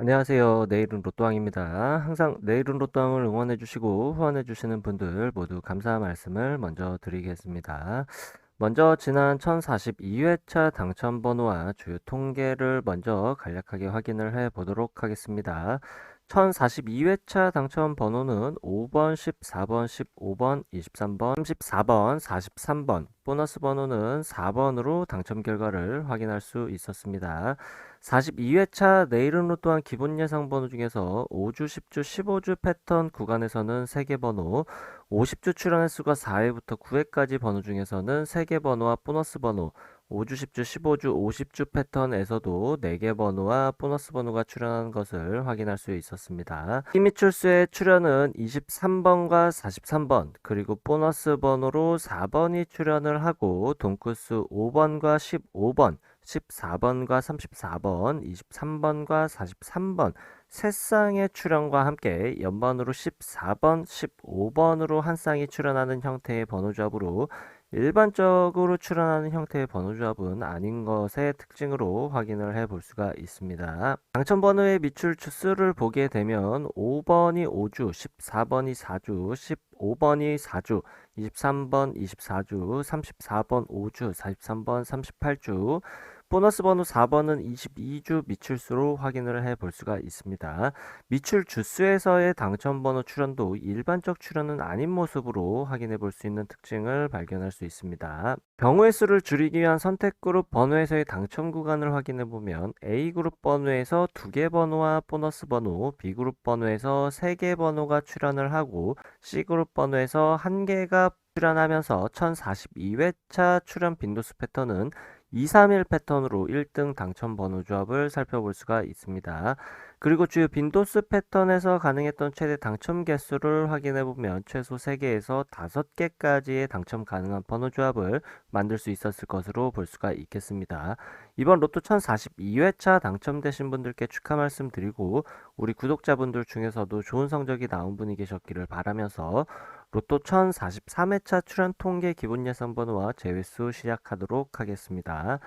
안녕하세요. 내일은 로또왕입니다. 항상 내일은 로또왕을 응원해주시고 후원해주시는 분들 모두 감사 말씀을 먼저 드리겠습니다. 먼저 지난 1042회차 당첨번호와 주요 통계를 먼저 간략하게 확인을 해 보도록 하겠습니다. 1042회차 당첨번호는 5번, 14번, 15번, 23번, 34번, 43번, 보너스 번호는 4번으로 당첨 결과를 확인할 수 있었습니다. 42회차 내일은 로또한 기본 예상 번호 중에서 5주, 10주, 15주 패턴 구간에서는 3개 번호, 50주 출연 횟수가 4회부터 9회까지 번호 중에서는 3개 번호와 보너스 번호, 5주, 10주, 15주, 50주 패턴에서도 4개 번호와 보너스 번호가 출연하는 것을 확인할 수 있었습니다. 희미출수의 출연은 23번과 43번, 그리고 보너스 번호로 4번이 출연을 하고 동크수 5번과 15번, 14번과 34번, 23번과 43번, 세 쌍의 출연과 함께 연번으로 14번, 15번으로 한 쌍이 출연하는 형태의 번호조합으로 일반적으로 출연하는 형태의 번호조합은 아닌 것의 특징으로 확인을 해 볼 수가 있습니다. 당첨번호의 미출 주수를 보게 되면 5번이 5주, 14번이 4주, 15번이 4주, 23번 24주, 34번 5주, 43번 38주, 보너스 번호 4번은 22주 미출수로 확인을 해 볼 수가 있습니다. 미출 주수에서의 당첨번호 출연도 일반적 출연은 아닌 모습으로 확인해 볼 수 있는 특징을 발견할 수 있습니다. 경우의 수를 줄이기 위한 선택그룹 번호에서의 당첨 구간을 확인해 보면 A그룹 번호에서 2개 번호와 보너스 번호, B그룹 번호에서 3개 번호가 출연을 하고 C그룹 번호에서 1개가 출연하면서 1042회차 출연 빈도수 패턴은 231 패턴으로 1등 당첨 번호 조합을 살펴볼 수가 있습니다. 그리고 주요 빈도수 패턴에서 가능했던 최대 당첨 개수를 확인해 보면 최소 3개에서 5개까지의 당첨 가능한 번호 조합을 만들 수 있었을 것으로 볼 수가 있겠습니다. 이번 로또 1042회차 당첨되신 분들께 축하 말씀드리고 우리 구독자분들 중에서도 좋은 성적이 나온 분이 계셨기를 바라면서 로또 1043회차 출연 통계 기본 예상 번호와 제외수 시작하도록 하겠습니다.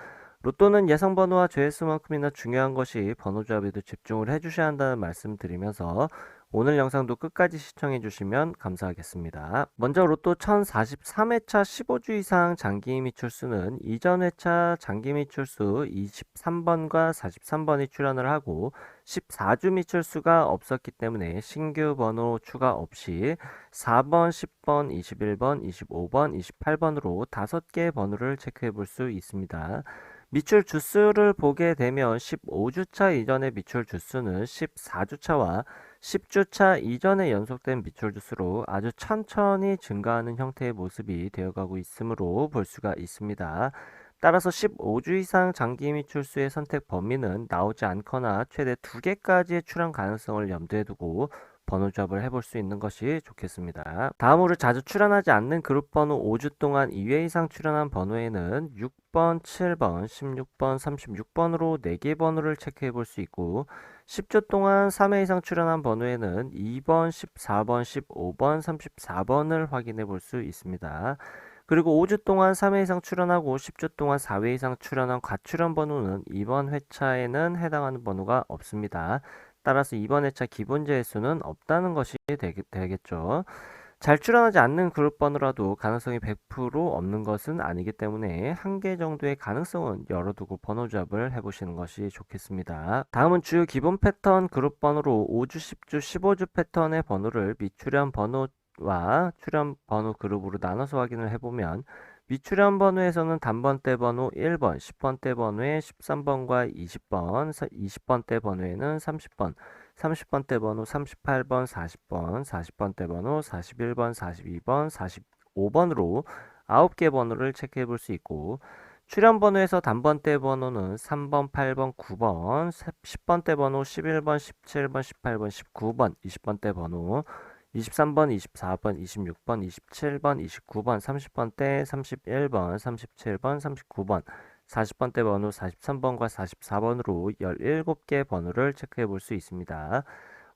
로또는 예상 번호와 제외수만큼이나 중요한 것이 번호 조합에도 집중을 해주셔야 한다는 말씀 드리면서 오늘 영상도 끝까지 시청해 주시면 감사하겠습니다. 먼저 로또 1043회차 15주 이상 장기 미출수는 이전 회차 장기 미출수 23번과 43번이 출연을 하고 14주 미출수가 없었기 때문에 신규 번호 추가 없이 4번, 10번, 21번, 25번, 28번으로 5개의 번호를 체크해 볼 수 있습니다. 미출 주수를 보게 되면 15주차 이전의 미출 주수는 14주차와 10주차 이전에 연속된 미출 주수로 아주 천천히 증가하는 형태의 모습이 되어가고 있으므로 볼 수가 있습니다. 따라서 15주 이상 장기 미출수의 선택 범위는 나오지 않거나 최대 2개까지의 출현 가능성을 염두에 두고 번호 조합을 해볼 수 있는 것이 좋겠습니다. 다음으로 자주 출연하지 않는 그룹 번호 5주 동안 2회 이상 출연한 번호에는 6번, 7번, 16번, 36번으로 4개 번호를 체크해 볼 수 있고 10주 동안 3회 이상 출연한 번호에는 2번, 14번, 15번, 34번을 확인해 볼 수 있습니다. 그리고 5주 동안 3회 이상 출연하고 10주 동안 4회 이상 출연한 과출연 번호는 이번 회차에는 해당하는 번호가 없습니다. 따라서 이번 회차 기본 제외수는 없다는 것이 되겠죠. 잘 출연하지 않는 그룹 번호라도 가능성이 100% 없는 것은 아니기 때문에 한 개 정도의 가능성은 열어두고 번호 조합을 해보시는 것이 좋겠습니다. 다음은 주요 기본 패턴 그룹 번호로 5주, 10주, 15주 패턴의 번호를 미출연 번호와 출연 번호 그룹으로 나눠서 확인을 해보면 미출연 번호에서는 단번대 번호 1번, 10번대 번호에 13번과 20번, 20번대 번호에는 30번, 30번대 번호 38번, 40번, 40번대 번호 41번, 42번, 45번으로 9개 번호를 체크해 볼 수 있고 출연 번호에서 단번대 번호는 3번, 8번, 9번, 10번대 번호 11번, 17번, 18번, 19번, 20번대 번호 23번, 24번, 26번, 27번, 29번, 30번대 31번, 37번, 39번, 40번대 번호 43번과 44번으로 17개 번호를 체크해 볼 수 있습니다.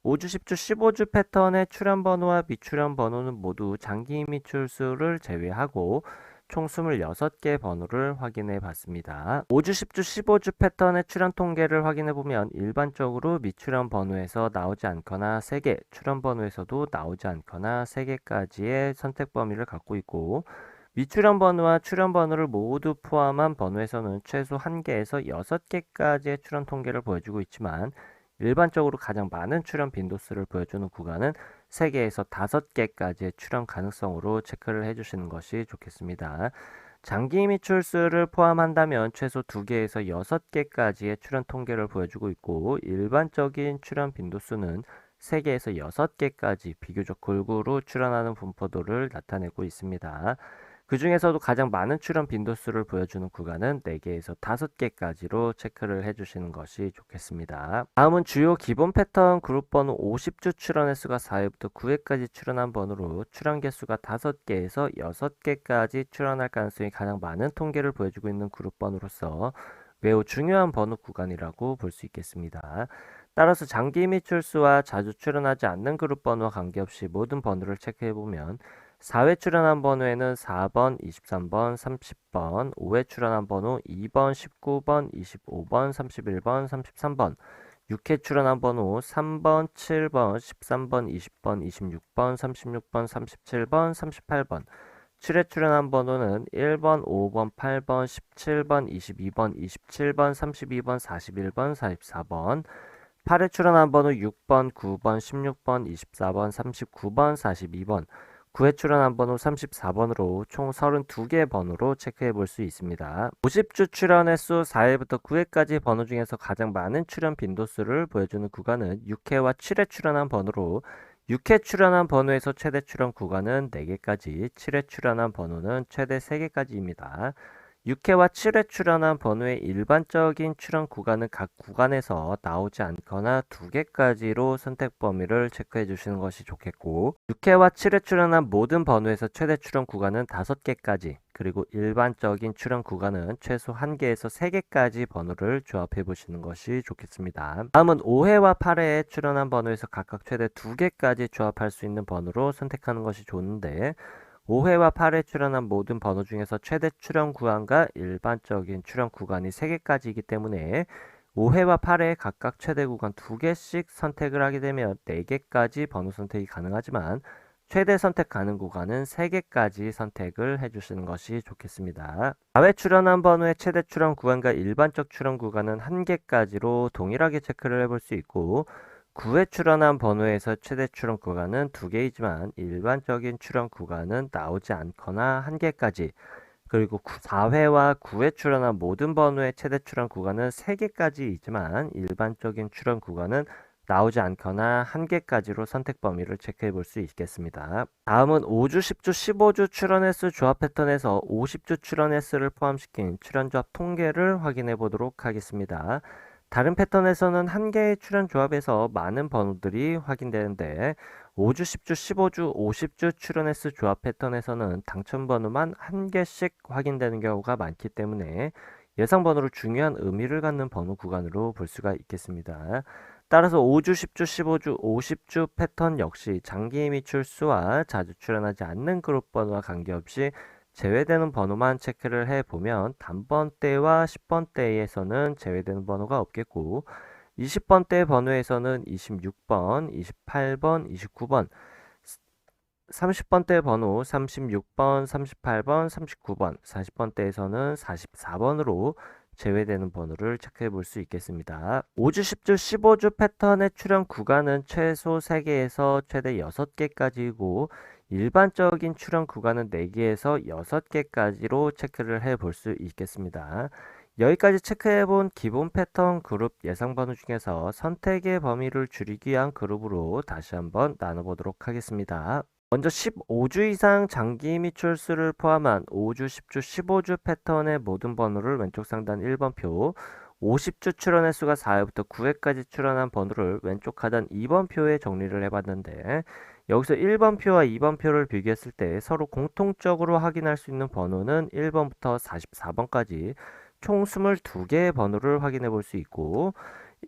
5주, 10주, 15주 패턴의 출연 번호와 미출연 번호는 모두 장기 미출수를 제외하고 총 26개 번호를 확인해 봤습니다. 5주, 10주, 15주 패턴의 출현 통계를 확인해 보면 일반적으로 미출현 번호에서 나오지 않거나 3개, 출현 번호에서도 나오지 않거나 3개까지의 선택 범위를 갖고 있고, 미출현 번호와 출현 번호를 모두 포함한 번호에서는 최소 1개에서 6개까지의 출현 통계를 보여주고 있지만, 일반적으로 가장 많은 출현 빈도수를 보여주는 구간은 3개에서 5개까지의 출현 가능성으로 체크를 해주시는 것이 좋겠습니다. 장기 미출수를 포함한다면 최소 2개에서 6개까지의 출현 통계를 보여주고 있고, 일반적인 출현 빈도수는 3개에서 6개까지 비교적 골고루 출현하는 분포도를 나타내고 있습니다. 그 중에서도 가장 많은 출현 빈도수를 보여주는 구간은 4개에서 5개까지로 체크를 해주시는 것이 좋겠습니다. 다음은 주요 기본 패턴 그룹 번호 50주 출현 횟수가 4회부터 9회까지 출현한 번호로 출현 개수가 5개에서 6개까지 출현할 가능성이 가장 많은 통계를 보여주고 있는 그룹 번호로서 매우 중요한 번호 구간이라고 볼 수 있겠습니다. 따라서 장기 미출수와 자주 출현하지 않는 그룹 번호와 관계없이 모든 번호를 체크해보면 4회 출연한 번호에는 4번, 23번, 30번, 5회 출연한 번호 2번, 19번, 25번, 31번, 33번, 6회 출연한 번호 3번, 7번, 13번, 20번, 26번, 36번, 37번, 38번, 7회 출연한 번호는 1번, 5번, 8번, 17번, 22번, 27번, 32번, 41번, 44번, 8회 출연한 번호 6번, 9번, 16번, 24번, 39번, 42번, 9회 출연한 번호 34번으로 총 32개 번호로 체크해 볼 수 있습니다. 50주 출연 횟수 4회부터 9회까지 번호 중에서 가장 많은 출연 빈도수를 보여주는 구간은 6회와 7회 출연한 번호로 6회 출연한 번호에서 최대 출연 구간은 4개까지, 7회 출연한 번호는 최대 3개까지입니다. 6회와 7회 출연한 번호의 일반적인 출연 구간은 각 구간에서 나오지 않거나 2개까지로 선택 범위를 체크해 주시는 것이 좋겠고, 6회와 7회 출연한 모든 번호에서 최대 출연 구간은 5개까지, 그리고 일반적인 출연 구간은 최소 1개에서 3개까지 번호를 조합해 보시는 것이 좋겠습니다. 다음은 5회와 8회에 출연한 번호에서 각각 최대 2개까지 조합할 수 있는 번호로 선택하는 것이 좋은데, 5회와 8회 출연한 모든 번호 중에서 최대 출연 구간과 일반적인 출연 구간이 3개까지이기 때문에 5회와 8회 각각 최대 구간 2개씩 선택을 하게 되면 4개까지 번호 선택이 가능하지만 최대 선택 가능 구간은 3개까지 선택을 해주시는 것이 좋겠습니다. 4회 출연한 번호의 최대 출연 구간과 일반적 출연 구간은 1개까지로 동일하게 체크를 해볼 수 있고, 9회 출연한 번호에서 최대 출연 구간은 2개이지만 일반적인 출연 구간은 나오지 않거나 1개까지, 그리고 4회와 9회 출연한 모든 번호의 최대 출연 구간은 3개까지이지만 일반적인 출연 구간은 나오지 않거나 1개까지로 선택 범위를 체크해 볼 수 있겠습니다. 다음은 5주, 10주, 15주 출연 횟수 조합 패턴에서 50주 출연 횟수를 포함시킨 출연 조합 통계를 확인해 보도록 하겠습니다. 다른 패턴에서는 한 개의 출연 조합에서 많은 번호들이 확인되는데 5주, 10주, 15주, 50주 출연 횟수 조합 패턴에서는 당첨 번호만 한 개씩 확인되는 경우가 많기 때문에 예상 번호로 중요한 의미를 갖는 번호 구간으로 볼 수가 있겠습니다. 따라서 5주, 10주, 15주, 50주 패턴 역시 장기 미출수와 자주 출연하지 않는 그룹 번호와 관계없이 제외되는 번호만 체크를 해보면 단번대와 10번대에서는 제외되는 번호가 없겠고 20번대 번호에서는 26번, 28번, 29번, 30번대 번호 36번, 38번, 39번, 40번대에서는 44번으로 제외되는 번호를 체크해 볼 수 있겠습니다. 5주, 10주, 15주 패턴의 출현 구간은 최소 3개에서 최대 6개까지이고 일반적인 출현 구간은 4개에서 6개까지로 체크를 해 볼 수 있겠습니다. 여기까지 체크해 본 기본 패턴 그룹 예상 번호 중에서 선택의 범위를 줄이기 위한 그룹으로 다시 한번 나눠보도록 하겠습니다. 먼저 15주 이상 장기 미출수를 포함한 5주, 10주, 15주 패턴의 모든 번호를 왼쪽 상단 1번표, 50주 출연 횟수가 4회부터 9회까지 출연한 번호를 왼쪽 하단 2번표에 정리를 해봤는데 여기서 1번표와 2번표를 비교했을 때 서로 공통적으로 확인할 수 있는 번호는 1번부터 44번까지 총 22개의 번호를 확인해 볼 수 있고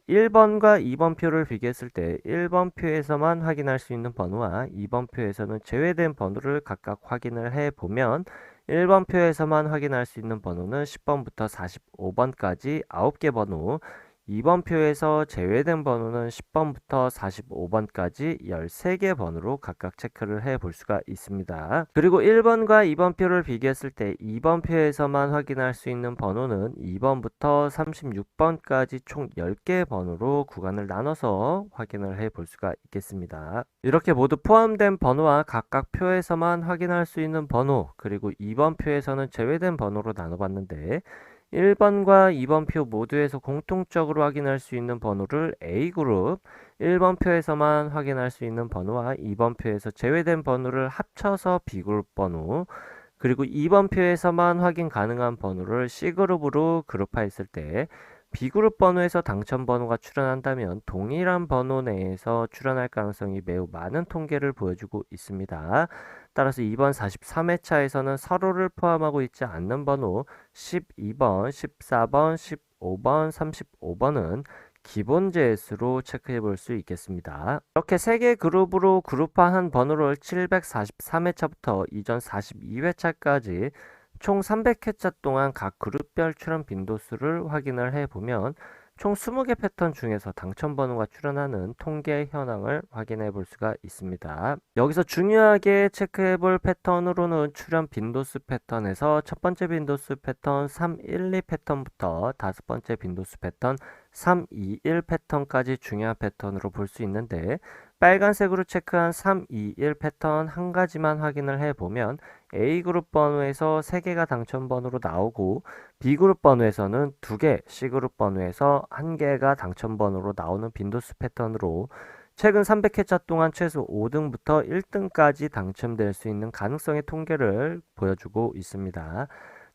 1번과 2번표를 비교했을 때 1번표에서만 확인할 수 있는 번호와 2번표에서는 제외된 번호를 각각 확인을 해 보면 1번 표에서만 확인할 수 있는 번호는 10번부터 45번까지 9개 번호, 2번 표에서 제외된 번호는 10번부터 45번까지 13개 번호로 각각 체크를 해 볼 수가 있습니다. 그리고 1번과 2번 표를 비교했을 때 2번 표에서만 확인할 수 있는 번호는 2번부터 36번까지 총 10개 번호로 구간을 나눠서 확인을 해 볼 수가 있겠습니다. 이렇게 모두 포함된 번호와 각각 표에서만 확인할 수 있는 번호, 그리고 2번 표에서는 제외된 번호로 나눠봤는데 1번과 2번 표 모두에서 공통적으로 확인할 수 있는 번호를 A그룹, 1번 표에서만 확인할 수 있는 번호와 2번 표에서 제외된 번호를 합쳐서 B그룹 번호, 그리고 2번 표에서만 확인 가능한 번호를 C그룹으로 그룹화했을 때 B그룹 번호에서 당첨 번호가 출현한다면 동일한 번호 내에서 출현할 가능성이 매우 많은 통계를 보여주고 있습니다. 따라서 이번 43회차에서는 서로를 포함하고 있지 않는 번호 12번, 14번, 15번, 35번은 기본 재수로 체크해 볼 수 있겠습니다. 이렇게 3개 그룹으로 그룹화한 번호를 743회차부터 이전 42회차까지 총 300회차 동안 각 그룹별 출현 빈도수를 확인을 해보면 총 20개 패턴 중에서 당첨 번호가 출현하는 통계 현황을 확인해 볼 수가 있습니다. 여기서 중요하게 체크해 볼 패턴으로는 출현 빈도수 패턴에서 첫 번째 빈도수 패턴 312 패턴부터 다섯 번째 빈도수 패턴 321 패턴까지 중요한 패턴으로 볼 수 있는데 빨간색으로 체크한 321 패턴 한 가지만 확인을 해보면 A그룹 번호에서 3개가 당첨 번호로 나오고 B그룹 번호에서는 2개, C그룹 번호에서 1개가 당첨 번호로 나오는 빈도수 패턴으로 최근 300회차 동안 최소 5등부터 1등까지 당첨될 수 있는 가능성의 통계를 보여주고 있습니다.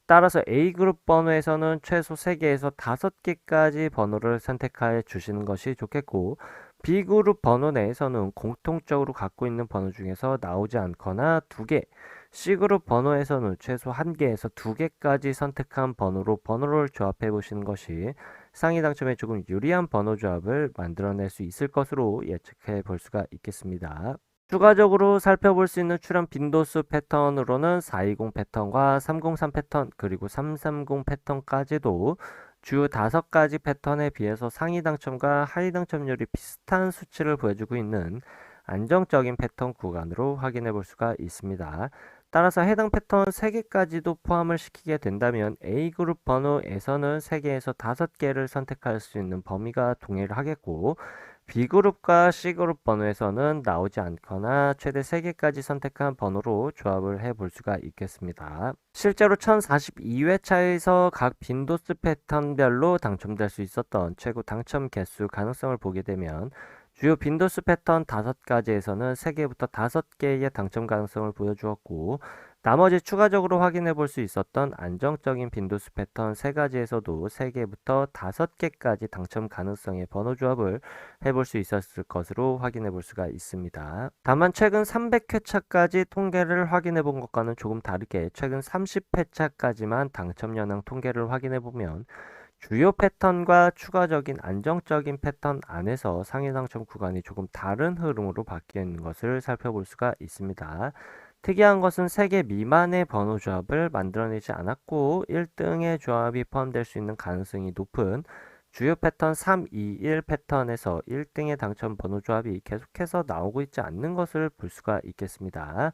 따라서 A그룹 번호에서는 최소 3개에서 5개까지 번호를 선택하여 주시는 것이 좋겠고 B그룹 번호 내에서는 공통적으로 갖고 있는 번호 중에서 나오지 않거나 2개, C그룹 번호에서는 최소 1개에서 2개까지 선택한 번호로 번호를 조합해 보시는 것이 상위 당첨에 조금 유리한 번호 조합을 만들어낼 수 있을 것으로 예측해 볼 수가 있겠습니다. 추가적으로 살펴볼 수 있는 출현 빈도수 패턴으로는 420 패턴과 303 패턴 그리고 330 패턴까지도 주요 5가지 패턴에 비해서 상위 당첨과 하위 당첨률이 비슷한 수치를 보여주고 있는 안정적인 패턴 구간으로 확인해 볼 수가 있습니다. 따라서 해당 패턴 3개까지도 포함을 시키게 된다면 A그룹 번호에서는 3개에서 5개를 선택할 수 있는 범위가 동일하겠고 B그룹과 C그룹 번호에서는 나오지 않거나 최대 3개까지 선택한 번호로 조합을 해 볼 수가 있겠습니다. 실제로 1042회차에서 각 빈도수 패턴별로 당첨될 수 있었던 최고 당첨 개수 가능성을 보게 되면 주요 빈도수 패턴 5가지에서는 3개부터 5개의 당첨 가능성을 보여주었고 나머지 추가적으로 확인해 볼 수 있었던 안정적인 빈도수 패턴 3가지에서도 3개부터 5개까지 당첨 가능성의 번호 조합을 해볼 수 있었을 것으로 확인해 볼 수가 있습니다. 다만 최근 300회차까지 통계를 확인해 본 것과는 조금 다르게 최근 30회차까지만 당첨 현황 통계를 확인해 보면 주요 패턴과 추가적인 안정적인 패턴 안에서 상위 당첨 구간이 조금 다른 흐름으로 바뀌어 있는 것을 살펴볼 수가 있습니다. 특이한 것은 3개 미만의 번호 조합을 만들어내지 않았고 1등의 조합이 포함될 수 있는 가능성이 높은 주요 패턴 321 패턴에서 1등의 당첨 번호 조합이 계속해서 나오고 있지 않는 것을 볼 수가 있겠습니다.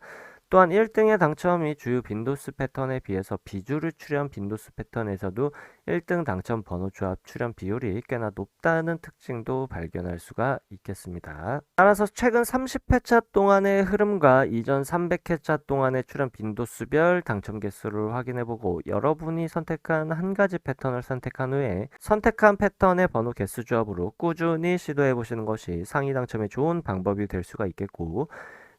또한 1등의 당첨이 주요 빈도수 패턴에 비해서 비주류 출현 빈도수 패턴에서도 1등 당첨 번호 조합 출현 비율이 꽤나 높다는 특징도 발견할 수가 있겠습니다. 따라서 최근 30회차 동안의 흐름과 이전 300회차 동안의 출현 빈도수별 당첨 개수를 확인해보고 여러분이 선택한 한 가지 패턴을 선택한 후에 선택한 패턴의 번호 개수 조합으로 꾸준히 시도해보시는 것이 상위 당첨에 좋은 방법이 될 수가 있겠고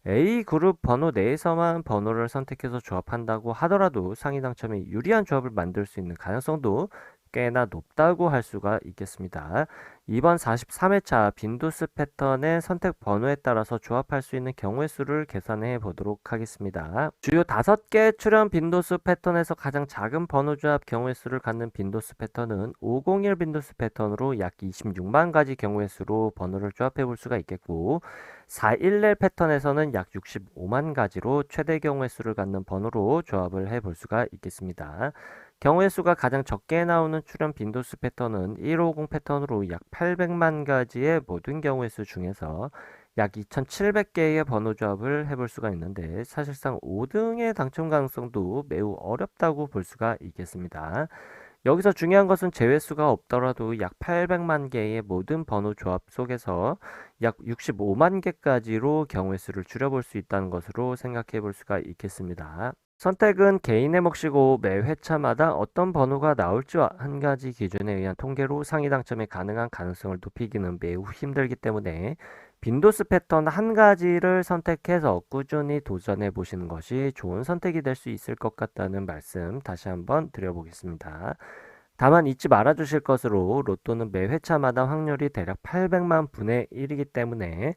A그룹 번호 내에서만 번호를 선택해서 조합한다고 하더라도 상위 당첨에 유리한 조합을 만들 수 있는 가능성도 꽤나 높다고 할 수가 있겠습니다. 이번 43회차 빈도수 패턴의 선택 번호에 따라서 조합할 수 있는 경우의 수를 계산해 보도록 하겠습니다. 주요 5개 출현 빈도수 패턴에서 가장 작은 번호 조합 경우의 수를 갖는 빈도수 패턴은 501 빈도수 패턴으로 약 26만 가지 경우의 수로 번호를 조합해 볼 수가 있겠고, 411 패턴에서는 약 65만 가지로 최대 경우의 수를 갖는 번호로 조합을 해 볼 수가 있겠습니다. 경우의 수가 가장 적게 나오는 출현 빈도수 패턴은 150 패턴으로 약 800만 가지의 모든 경우의 수 중에서 약 2700개의 번호 조합을 해볼 수가 있는데, 사실상 5등의 당첨 가능성도 매우 어렵다고 볼 수가 있겠습니다. 여기서 중요한 것은 제외수가 없더라도 약 800만 개의 모든 번호 조합 속에서 약 65만 개까지로 경우의 수를 줄여볼 수 있다는 것으로 생각해 볼 수가 있겠습니다. 선택은 개인의 몫이고 매 회차마다 어떤 번호가 나올지와 한 가지 기준에 의한 통계로 상위 당첨이 가능한 가능성을 높이기는 매우 힘들기 때문에 빈도수 패턴 한 가지를 선택해서 꾸준히 도전해 보시는 것이 좋은 선택이 될 수 있을 것 같다는 말씀 다시 한번 드려보겠습니다. 다만 잊지 말아 주실 것으로 로또는 매 회차마다 확률이 대략 800만 분의 1이기 때문에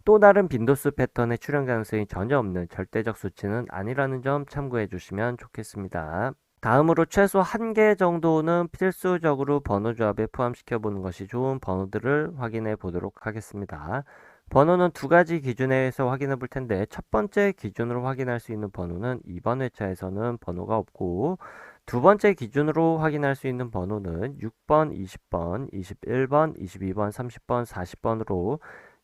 또 다른 빈도수 패턴의 출현 가능성이 전혀 없는 절대적 수치는 아니라는 점 참고해 주시면 좋겠습니다. 다음으로 최소 1개 정도는 필수적으로 번호 조합에 포함시켜 보는 것이 좋은 번호들을 확인해 보도록 하겠습니다. 번호는 2가지 기준에서 확인해 볼 텐데, 첫 번째 기준으로 확인할 수 있는 번호는 이번 회차에서는 번호가 없고, 두 번째 기준으로 확인할 수 있는 번호는 6번, 20번, 21번, 22번, 30번, 40번으로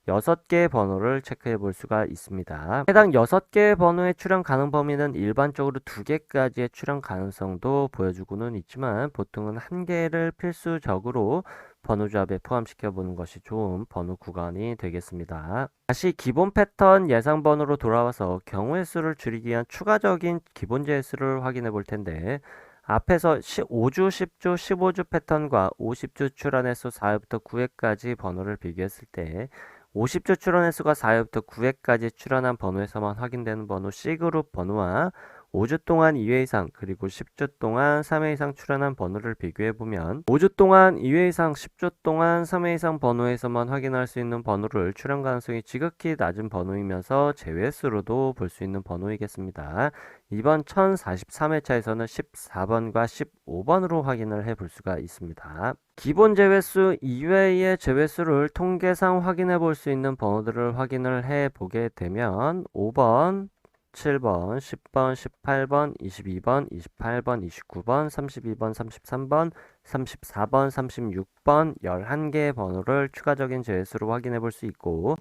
6개의 번호를 체크해 볼 수가 있습니다. 해당 6개의 번호의 출현 가능 범위는 일반적으로 2개까지의 출현 가능성도 보여주고는 있지만, 보통은 1개를 필수적으로 번호 조합에 포함시켜 보는 것이 좋은 번호 구간이 되겠습니다. 다시 기본 패턴 예상 번호로 돌아와서 경우의 수를 줄이기 위한 추가적인 기본 제수를 확인해 볼 텐데, 앞에서 5주, 10주, 15주 패턴과 50주 출현 횟수 4회부터 9회까지 번호를 비교했을 때 50주 출현 횟수가 4회부터 9회까지 출현한 번호에서만 확인되는 번호 C그룹 번호와 5주 동안 2회 이상 그리고 10주 동안 3회 이상 출현한 번호를 비교해보면 5주 동안 2회 이상 10주 동안 3회 이상 번호에서만 확인할 수 있는 번호를 출현 가능성이 지극히 낮은 번호이면서 제외수로도 볼 수 있는 번호이겠습니다. 이번 1043회차에서는 14번과 15번으로 확인을 해 볼 수가 있습니다. 기본 제외수 이외의 제외수를 통계상 확인해 볼 수 있는 번호들을 확인을 해 보게 되면 5번, 7번, 10번, 18번, 22번, 28번, 29번, 32번, 33번, 34번, 36번 11개의 번호를 추가적인 제외수로 확인해 볼 수 있고,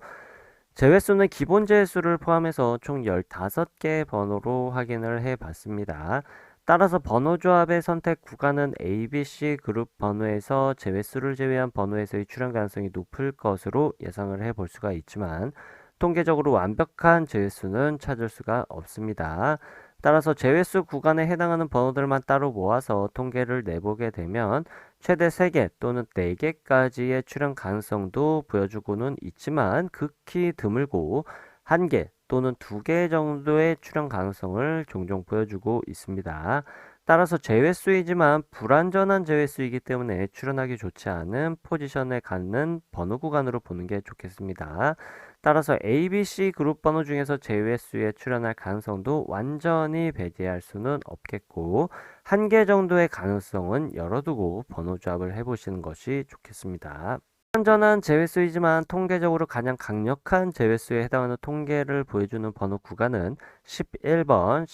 제외수는 기본 제외수를 포함해서 총 15개의 번호로 확인을 해 봤습니다. 따라서 번호 조합의 선택 구간은 A, B, C 그룹 번호에서 제외수를 제외한 번호에서의 출현 가능성이 높을 것으로 예상을 해 볼 수가 있지만, 통계적으로 완벽한 제외수는 찾을 수가 없습니다. 따라서 제외수 구간에 해당하는 번호들만 따로 모아서 통계를 내보게 되면 최대 3개 또는 4개까지의 출현 가능성도 보여주고는 있지만 극히 드물고 1개 또는 2개 정도의 출현 가능성을 종종 보여주고 있습니다. 따라서 제외수이지만 불완전한 제외수이기 때문에 출현하기 좋지 않은 포지션에 갖는 번호 구간으로 보는 게 좋겠습니다. 따라서 A, B, C 그룹 번호 중에서 제외수에 출현할 가능성도 완전히 배제할 수는 없겠고, 1개 정도의 가능성은 열어두고 번호 조합을 해보시는 것이 좋겠습니다. 완전한 제외수이지만 통계적으로 가장 강력한 제외수에 해당하는 통계를 보여주는 번호 구간은 11번,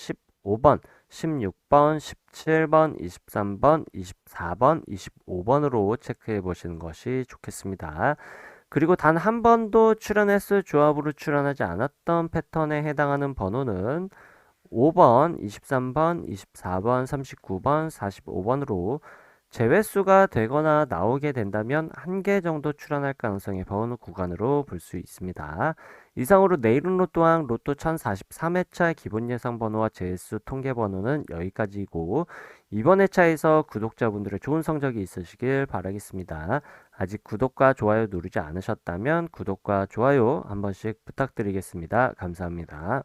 15번, 16번, 17번, 23번, 24번, 25번으로 체크해 보시는 것이 좋겠습니다. 그리고 단 한 번도 출현 횟수 조합으로 출현하지 않았던 패턴에 해당하는 번호는 5번, 23번, 24번, 39번, 45번으로 제외수가 되거나 나오게 된다면 1개 정도 출현할 가능성의 번호 구간으로 볼 수 있습니다. 이상으로 내일은 로또왕 로또 1043회차 기본 예상 번호와 제외수 통계 번호는 여기까지이고, 이번 회차에서 구독자분들의 좋은 성적이 있으시길 바라겠습니다. 아직 구독과 좋아요 누르지 않으셨다면 구독과 좋아요 한 번씩 부탁드리겠습니다. 감사합니다.